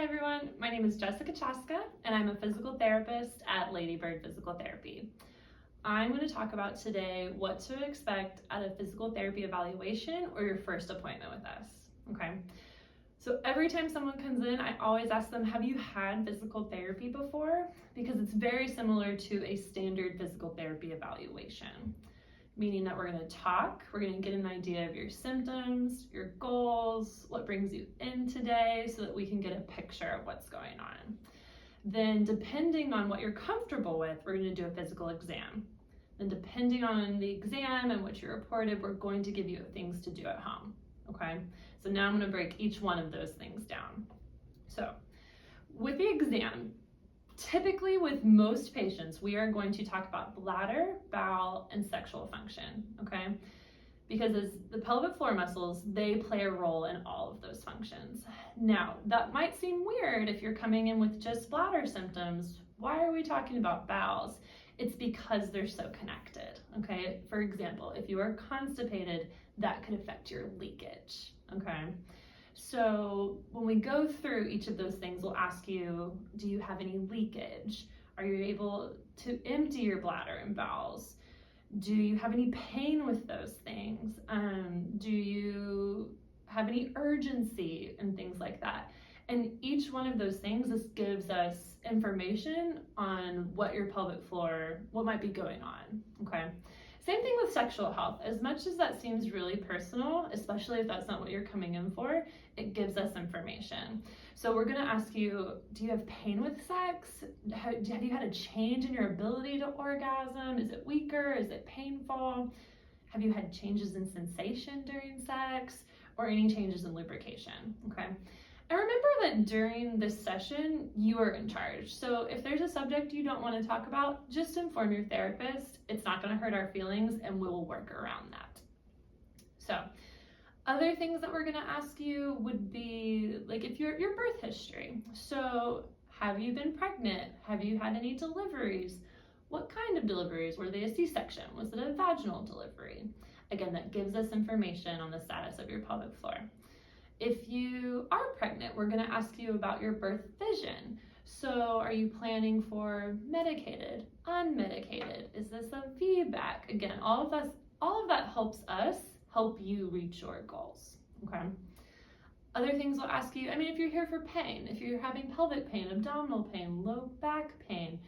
everyone, my name is Jessica Chaska and I'm a physical therapist at Ladybird Physical Therapy. I'm going to talk about today what to expect at a physical therapy evaluation or your first appointment with us. Okay, so every time someone comes in, I always ask them, have you had physical therapy before? Because it's very similar to a standard physical therapy evaluation. Meaning that we're going to talk, we're going to get an idea of your symptoms, your goals, what brings you in today so that we can get a picture of what's going on. Then depending on what you're comfortable with, we're going to do a physical exam. Then depending on the exam and what you reported, we're going to give you things to do at home, okay? So now I'm going to break each one of those things down. So with the exam, typically with most patients, we are going to talk about bladder, bowel, and sexual function, okay? Because as the pelvic floor muscles, they play a role in all of those functions. Now, that might seem weird if you're coming in with just bladder symptoms. Why are we talking about bowels? It's because they're so connected, okay? For example, if you are constipated, that could affect your leakage, okay? So when we go through each of those things, we'll ask you, do you have any leakage? Are you able to empty your bladder and bowels? Do you have any pain with those things? Do you have any urgency and things like that? And each one of those things, this gives us information on what your pelvic floor, what might be going on, okay? Same thing with sexual health. As much as that seems really personal, especially if that's not what you're coming in for, it gives us information. So we're gonna ask you, do you have pain with sex? Have you had a change in your ability to orgasm? Is it weaker? Is it painful? Have you had changes in sensation during sex or any changes in lubrication, okay? And remember that during this session, you are in charge. So if there's a subject you don't want to talk about, just inform your therapist. It's not going to hurt our feelings and we will work around that. So other things that we're going to ask you would be like if your birth history. So have you been pregnant? Have you had any deliveries? What kind of deliveries? Were they a C-section? Was it a vaginal delivery? Again, that gives us information on the status of your pelvic floor. If you are pregnant, we're going to ask you about your birth vision. So are you planning for medicated, unmedicated? Is this a VBAC? Again, all of that helps us help you reach your goals, okay? Other things we'll ask you, if you're here for pain, if you're having pelvic pain, abdominal pain, low back pain,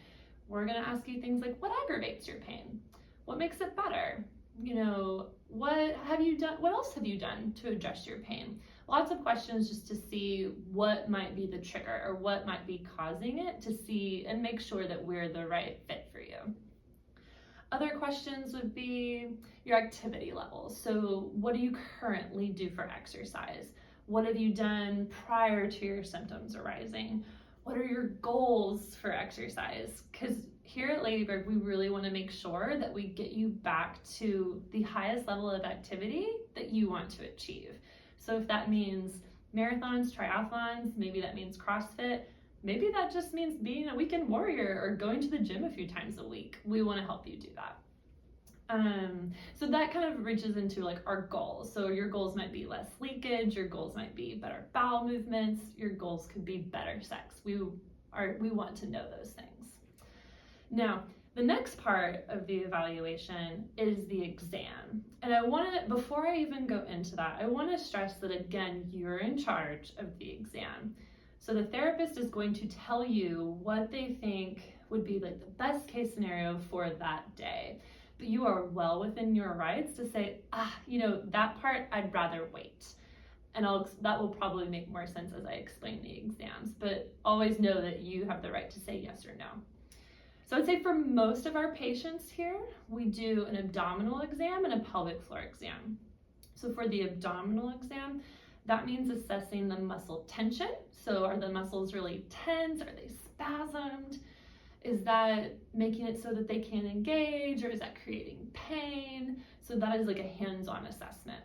we're going to ask you things like, what aggravates your pain? What makes it better? What have you done? What else have you done to address your pain? Lots of questions just to see what might be the trigger or what might be causing it, to see and make sure that we're the right fit for you. Other questions would be your activity levels. So what do you currently do for exercise? What have you done prior to your symptoms arising? What are your goals for exercise? Because here at Ladybird, we really want to make sure that we get you back to the highest level of activity that you want to achieve. So if that means marathons, triathlons, maybe that means CrossFit, maybe that just means being a weekend warrior or going to the gym a few times a week. We want to help you do that. So that kind of reaches into like our goals. So your goals might be less leakage, your goals might be better bowel movements, your goals could be better sex. We want to know those things. Now, the next part of the evaluation is the exam. And before I even go into that, I want to stress that again, you're in charge of the exam. So the therapist is going to tell you what they think would be like the best case scenario for that day. But you are well within your rights to say, that part I'd rather wait. And that will probably make more sense as I explain the exams, but always know that you have the right to say yes or no. So I'd say for most of our patients here, we do an abdominal exam and a pelvic floor exam. So for the abdominal exam, that means assessing the muscle tension. So are the muscles really tense? Are they spasmed? Is that making it so that they can't engage, or is that creating pain? So that is like a hands-on assessment.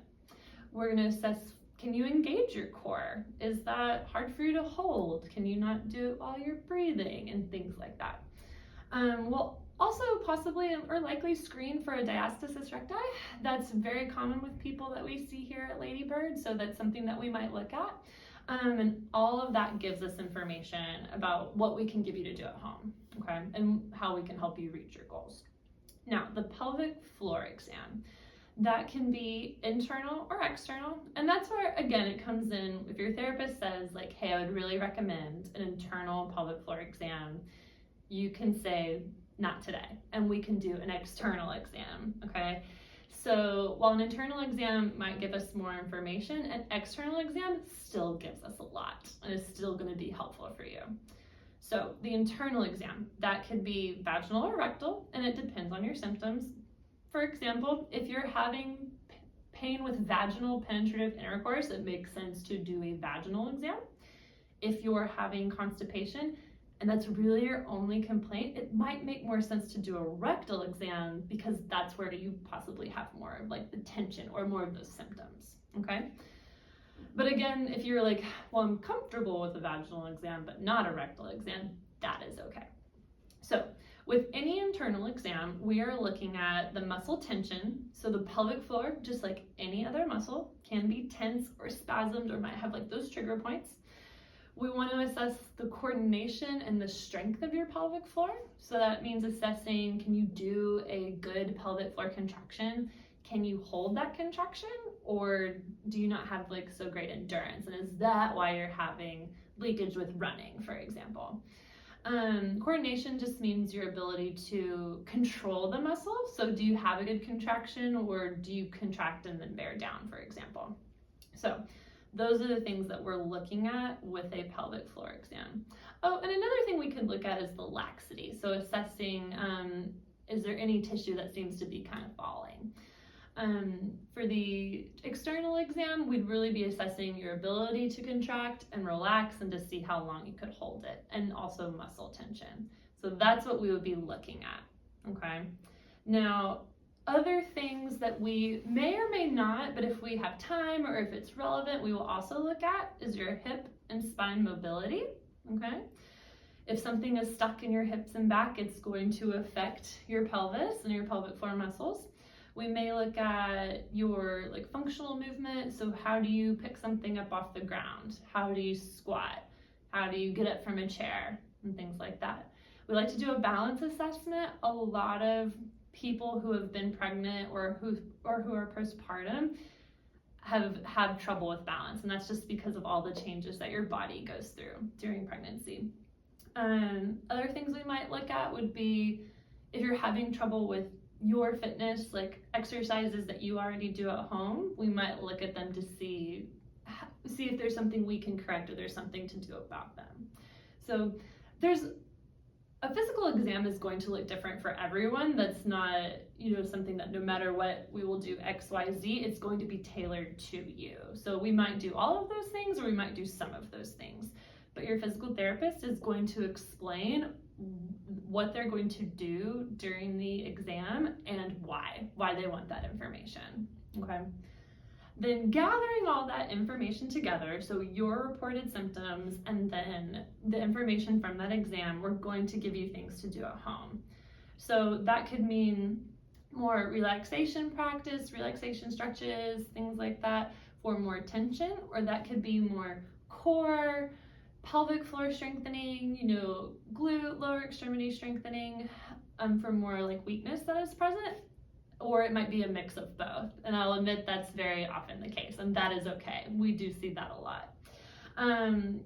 We're going to assess, can you engage your core? Is that hard for you to hold? Can you not do it while you're breathing? And things like that. We'll also possibly or likely screen for a diastasis recti. That's very common with people that we see here at Ladybird, so that's something that we might look at. And all of that gives us information about what we can give you to do at home, okay, and how we can help you reach your goals. Now, the pelvic floor exam, that can be internal or external, and that's where, again, it comes in. If your therapist says, like, hey, I would really recommend an internal pelvic floor exam, you can say, not today, and we can do an external exam, okay? So while an internal exam might give us more information, an external exam still gives us a lot and is still going to be helpful for you. So the internal exam, that could be vaginal or rectal, and it depends on your symptoms. For example, if you're having pain with vaginal penetrative intercourse, it makes sense to do a vaginal exam. If you're having constipation, and that's really your only complaint, it might make more sense to do a rectal exam because that's where you possibly have more of like the tension or more of those symptoms, okay? But again, if you're like, well, I'm comfortable with a vaginal exam, but not a rectal exam, that is okay. So with any internal exam, we are looking at the muscle tension. So the pelvic floor, just like any other muscle, can be tense or spasmed or might have like those trigger points. We want to assess the coordination and the strength of your pelvic floor. So that means assessing, can you do a good pelvic floor contraction? Can you hold that contraction, or do you not have like so great endurance? And is that why you're having leakage with running, for example? Coordination just means your ability to control the muscle. So do you have a good contraction, or do you contract and then bear down, for example? So those are the things that we're looking at with a pelvic floor exam. Oh, and another thing we could look at is the laxity. So assessing, is there any tissue that seems to be kind of falling? For the external exam, we'd really be assessing your ability to contract and relax and to see how long you could hold it, and also muscle tension. So that's what we would be looking at, okay? Now, other things that we may or may not, but if we have time or if it's relevant, we will also look at is your hip and spine mobility, okay? If something is stuck in your hips and back, it's going to affect your pelvis and your pelvic floor muscles. We may look at your like functional movement. So how do you pick something up off the ground? How do you squat? How do you get up from a chair? And things like that. We like to do a balance assessment. A lot of people who have been pregnant or who are postpartum have trouble with balance, and that's just because of all the changes that your body goes through during pregnancy. Other things we might look at would be if you're having trouble with your fitness, like exercises that you already do at home, we might look at them to see if there's something we can correct or there's something to do about them. So there's a physical exam is going to look different for everyone. That's not, something that no matter what we will do X, Y, Z, it's going to be tailored to you. So we might do all of those things or we might do some of those things. But your physical therapist is going to explain what they're going to do during the exam and why they want that information, okay? Then gathering all that information together, so your reported symptoms and then the information from that exam, we're going to give you things to do at home. So that could mean more relaxation practice, relaxation stretches, things like that for more tension, or that could be more core, pelvic floor strengthening, glute, lower extremity strengthening for more like weakness that is present. Or it might be a mix of both. And I'll admit that's very often the case, and that is okay. We do see that a lot.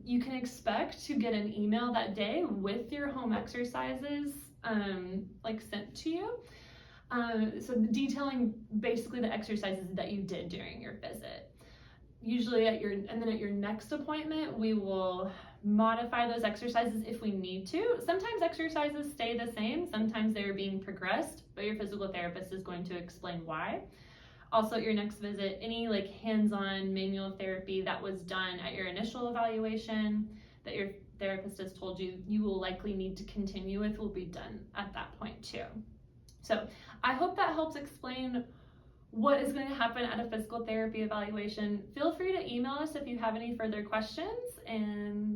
You can expect to get an email that day with your home exercises sent to you. So detailing basically the exercises that you did during your visit. Usually at your next appointment, we will modify those exercises if we need to. Sometimes exercises stay the same, sometimes they're being progressed, but your physical therapist is going to explain why. Also at your next visit, any hands-on manual therapy that was done at your initial evaluation that your therapist has told you you will likely need to continue with will be done at that point too. So I hope that helps explain what is going to happen at a physical therapy evaluation. Feel free to email us if you have any further questions, and